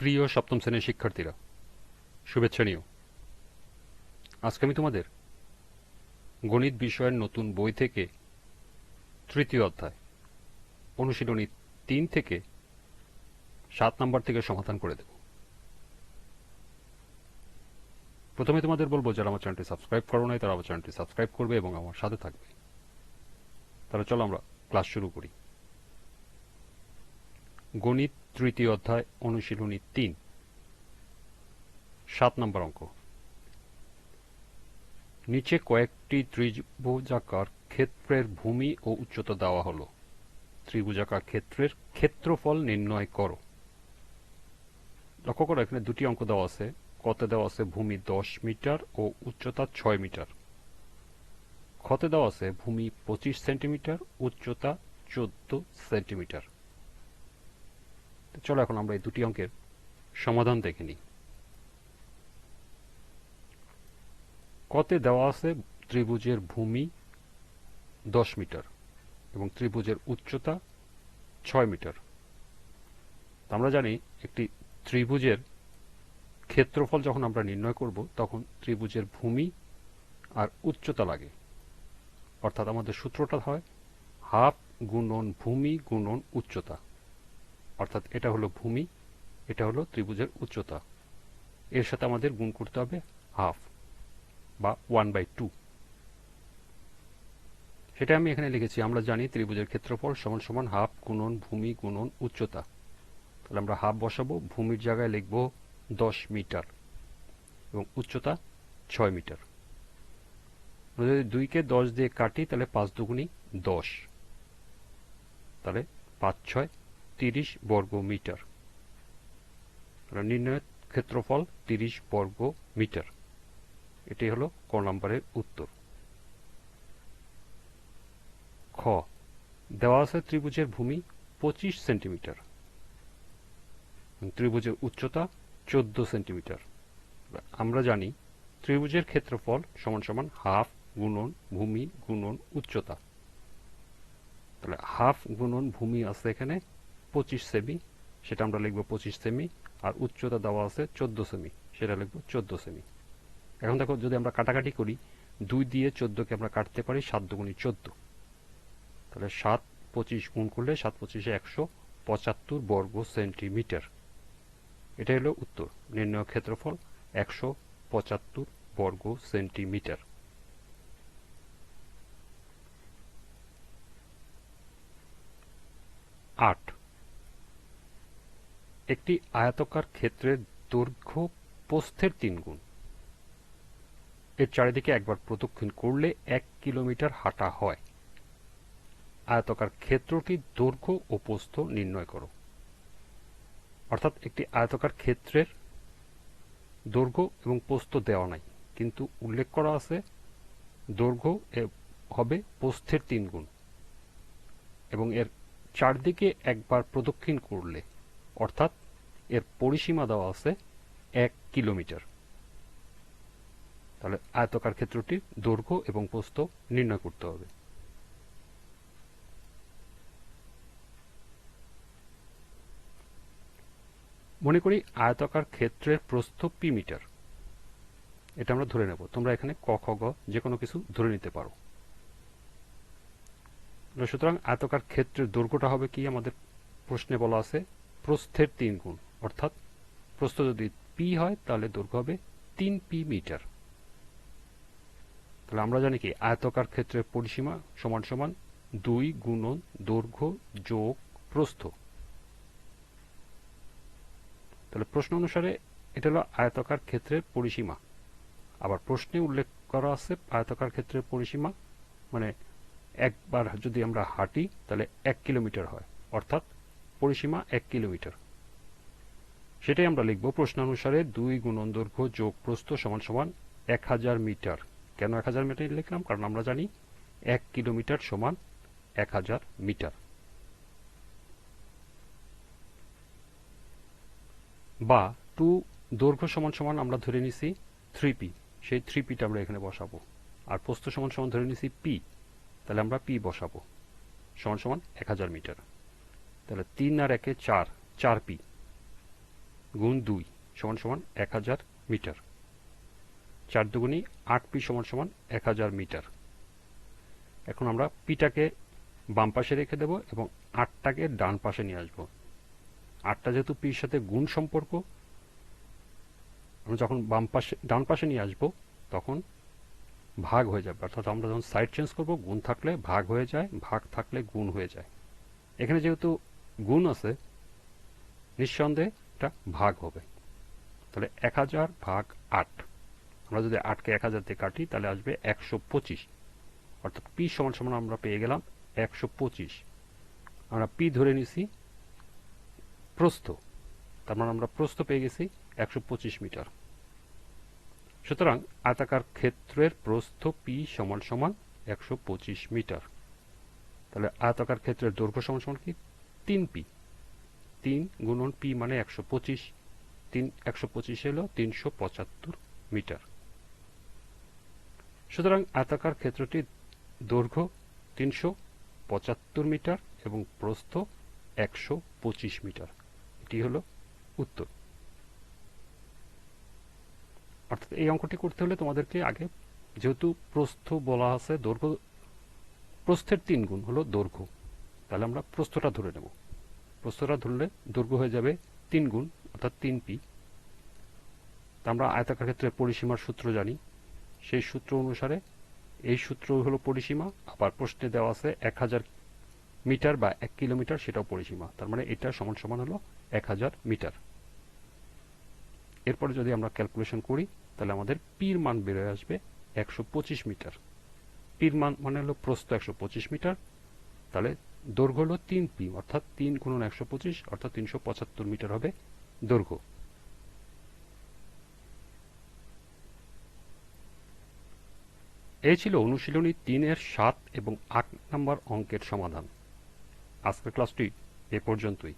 প্রিয় সপ্তম শ্রেণীর শিক্ষার্থীরা, শুভেচ্ছা নিও। আজকে আমি তোমাদের গণিত বিষয়ের নতুন বই থেকে তৃতীয় অধ্যায় অনুশীলনী ৩ থেকে ৭ নম্বর থেকে সমাধান করে দেব। প্রথমে তোমাদের বলবো, যারা আমার চ্যানেলটি সাবস্ক্রাইব করো নাই তারা আমার চ্যানেলটি সাবস্ক্রাইব করবে এবং আমার সাথে থাকবে। তাহলে চলো আমরা ক্লাস শুরু করি। গণিত তৃতীয় অধ্যায় অনুশীলনী ৩, ৭ নম্বর অঙ্ক। নিচে কয়েকটি ত্রিভুজাকার ক্ষেত্রের ভূমি ও উচ্চতা দেওয়া হলো। ত্রিভুজাকার ক্ষেত্রের ক্ষেত্রফল নির্ণয় করো। লক্ষ্য করো, এখানে দুটি অঙ্ক দেওয়া আছে। কতে দেওয়া আছে ভূমি ১০ মিটার ও উচ্চতা ৬ মিটার। ক্ষতে দেওয়া আছে ভূমি ২৫ সেন্টিমিটার, উচ্চতা ১৪ সেন্টিমিটার। চলো এখন আমরা এই দুটি অঙ্কের সমাধান দেখে নিই। কতে দেওয়া আছে ত্রিভুজের ভূমি ১০ মিটার এবং ত্রিভুজের উচ্চতা ৬ মিটার। আমরা জানি একটি ত্রিভুজের ক্ষেত্রফল যখন আমরা নির্ণয় করব তখন ত্রিভুজের ভূমি আর উচ্চতা লাগে। অর্থাৎ আমাদের সূত্রটা হয় হাফ গুণন ভূমি গুণন উচ্চতা। অর্থাৎ এটা হলো ভূমি, এটা হলো ত্রিভুজের উচ্চতা। এর সাথে আমাদের গুণ করতে হবে হাফ বা 1/2। সেটা আমি এখানে লিখেছি। আমরা জানি ত্রিভুজের ক্ষেত্রফল সমান সমান হাফ গুণন ভূমি গুণন উচ্চতা। তাহলে আমরা হাফ বসাবো, ভূমির জায়গায় লিখব ১০ মিটার এবং উচ্চতা ৬ মিটার। আমরা যদি ২কে ১০ দিয়ে কাটি তাহলে ৫ দুগুণী ১০, তাহলে ৫×৬ = ৩০ বর্গ মিটার। নির্ণয়ের ক্ষেত্রফল ৩০ বর্গ মিটার। এটি হলো ক নম্বরের উত্তর। খ, দেওয়া আছে ত্রিভুজের ভূমি ২৫ সেন্টিমিটার, ত্রিভুজের উচ্চতা ১৪ সেন্টিমিটার। আমরা জানি ত্রিভুজের ক্ষেত্রফল সমান সমান হাফ গুণন ভূমি গুণন উচ্চতা। তাহলে হাফ গুণন ভূমি আছে এখানে ২৫ সেমি, সেটা আমরা লিখব ২৫ সেমি। আর উচ্চতা দেওয়া আছে ১৪ সেমি, সেটা লিখব ১৪ সেমি। এখন দেখো, যদি আমরা কাটাকাটি করি, ২ দিয়ে ১৪কে আমরা কাটতে পারি ৭ দুগুণী ১৪। তাহলে ৭ ২৫ গুণ করলে ৭ ২৫-এ ১৭৫ বর্গ সেন্টিমিটার। এটাই হলো উত্তর। নির্ণয় ক্ষেত্রফল ১৭৫ বর্গ সেন্টিমিটার। ৮, একটি আয়তাকার ক্ষেত্রের দৈর্ঘ্য প্রস্থের ৩ গুণ। এর চারিদিকে একবার প্রদক্ষিণ করলে ১ কিলোমিটার হাঁটা হয়। আয়তাকার ক্ষেত্রটির দৈর্ঘ্য ও প্রস্থ নির্ণয় করো। অর্থাৎ একটি আয়তাকার ক্ষেত্রের দৈর্ঘ্য এবং প্রস্থ দেওয়া নাই, কিন্তু উল্লেখ করা আছে দৈর্ঘ্য হবে প্রস্থের ৩ গুণ এবং এর চারদিকে একবার প্রদক্ষিণ করলে, অর্থাৎ এর পরিসীমা দেওয়া আছে ১ কিলোমিটার। তাহলে আয়তাকার ক্ষেত্রটির দৈর্ঘ্য এবং প্রস্থ নির্ণয় করতে হবে। মনে করি আয়তাকার ক্ষেত্রের প্রস্থ পি মিটার। এটা আমরা ধরে নেব। তোমরা এখানে ক, খ, গ যে কোনো কিছু ধরে নিতে পারো। সুতরাং আয়তাকার ক্ষেত্রের দৈর্ঘ্যটা হবে কি? আমাদের প্রশ্নে বলা আছে প্রস্থের ৩ গুণ। অর্থাৎ প্রস্থ যদি পি হয় তাহলে দৈর্ঘ্য হবে ৩ মিটার। তাহলে আমরা জানি কি আয়তাকার ক্ষেত্রের পরিসীমা সমান সমান ২ গুণন দৈর্ঘ্য যোগ প্রস্থ। তাহলে প্রশ্ন অনুসারে এটা হলো আয়তাকার ক্ষেত্রের পরিসীমা। আবার প্রশ্নে উল্লেখ করা আছে আয়তাকার ক্ষেত্রের পরিসীমা মানে একবার যদি আমরা হাঁটি তাহলে ১ কিলোমিটার হয়, অর্থাৎ পরিসীমা ১ কিলোমিটার। সেটাই আমরা লিখব প্রশ্নানুসারে ২ গুণন দৈর্ঘ্য যোগ প্রস্থ সমান সমান ১০০০ মিটার। কেন ১০০০ মিটার লিখলাম? কারণ আমরা জানি ১ কিলোমিটার সমান ১০০০ মিটার। বা 2 দৈর্ঘ্য সমান সমান আমরা ধরে নিছি 3p, সেই 3pটা আমরা এখানে বসাবো। আর প্রস্থ সমান সমান ধরে নিছি p, তাহলে আমরা p বসাবো সমান সমান ১০০০ মিটার। তাহলে ৩ আর ১-এ ৪, ৪p। গুণ 2 সমান সমান 1000 মিটার। 4 দুগুণী 8p সমান সমান 1000 মিটার। এখন আমরা পিটাকে বাম পাশে রেখে দেব এবং 8টাকে ডান পাশে নিয়ে আসব। 8টা যেহেতু পির সাথে গুণ সম্পর্ক, আমরা যখন ডান পাশে নিয়ে আসব তখন ভাগ হয়ে যাবে, অর্থাৎ আমরা যখন সাইড চেঞ্জ করব গুণ থাকলে ভাগ হয়ে যায়, ভাগ থাকলে গুণ হয়ে যায়। এখানে যেহেতু গুণ আছে নিঃসন্দেহে এটা ভাগ হবে। তাহলে 1000 ভাগ 8, আমরা যদি 8কে 1000 দিয়ে কাটি তাহলে আসবে 125, অর্থাৎ পি সমান সমান আমরা পেয়ে গেলাম 125। আমরা পি ধরে নিছি প্রস্থ, তার মানে আমরা প্রস্থ পেয়ে গেছি 125 মিটার। সুতরাং আয়তাকার ক্ষেত্রের প্রস্থ পি সমান সমান 125 মিটার। তাহলে আয়তাকার ক্ষেত্রের দৈর্ঘ্য সমান সমান কি 3p, 3 গুণন পি মানে 125, 125 হলো 375 মিটার। সুতরাং আয়তাকার ক্ষেত্রটির দৈর্ঘ্য 375 মিটার এবং প্রস্থ 125 মিটার। এটি হলো উত্তর। অর্থাৎ এই অঙ্কটি করতে হলে তোমাদেরকে আগে, যেহেতু প্রস্থ বলা আছে, দৈর্ঘ্য প্রস্থের 3 গুণ হলো দৈর্ঘ্য, তাহলে আমরা প্রস্থটা ধরে নেব। প্রস্থটা ধরলে দৈর্ঘ্য হয়ে যাবে 3 গুণ, অর্থাৎ 3p। তা আমরা আয়তাকার ক্ষেত্রে পরিসীমার সূত্র জানি, সেই সূত্র অনুসারে এই সূত্র হলো পরিসীমা, আবার প্রশ্নে দেওয়া আছে 1000 মিটার বা 1 কিলোমিটার, সেটাও পরিসীমা। তার মানে এটা সমান সমান হলো 1000 মিটার। এরপরে যদি আমরা ক্যালকুলেশন করি তাহলে আমাদের পির মান বেরোয় আসবে 125 মিটার। পির মান মানে হলো প্রস্থ 125 মিটার, তাহলে দৈর্ঘ্য হলো 3p, অর্থাৎ 3 গুণন 125 অর্থাৎ 375 মিটার হবে দৈর্ঘ্য। এই ছিল অনুশীলনী 3-এর 7 এবং 8 নম্বর অঙ্কের সমাধান। আজকের ক্লাসটি এ পর্যন্তই।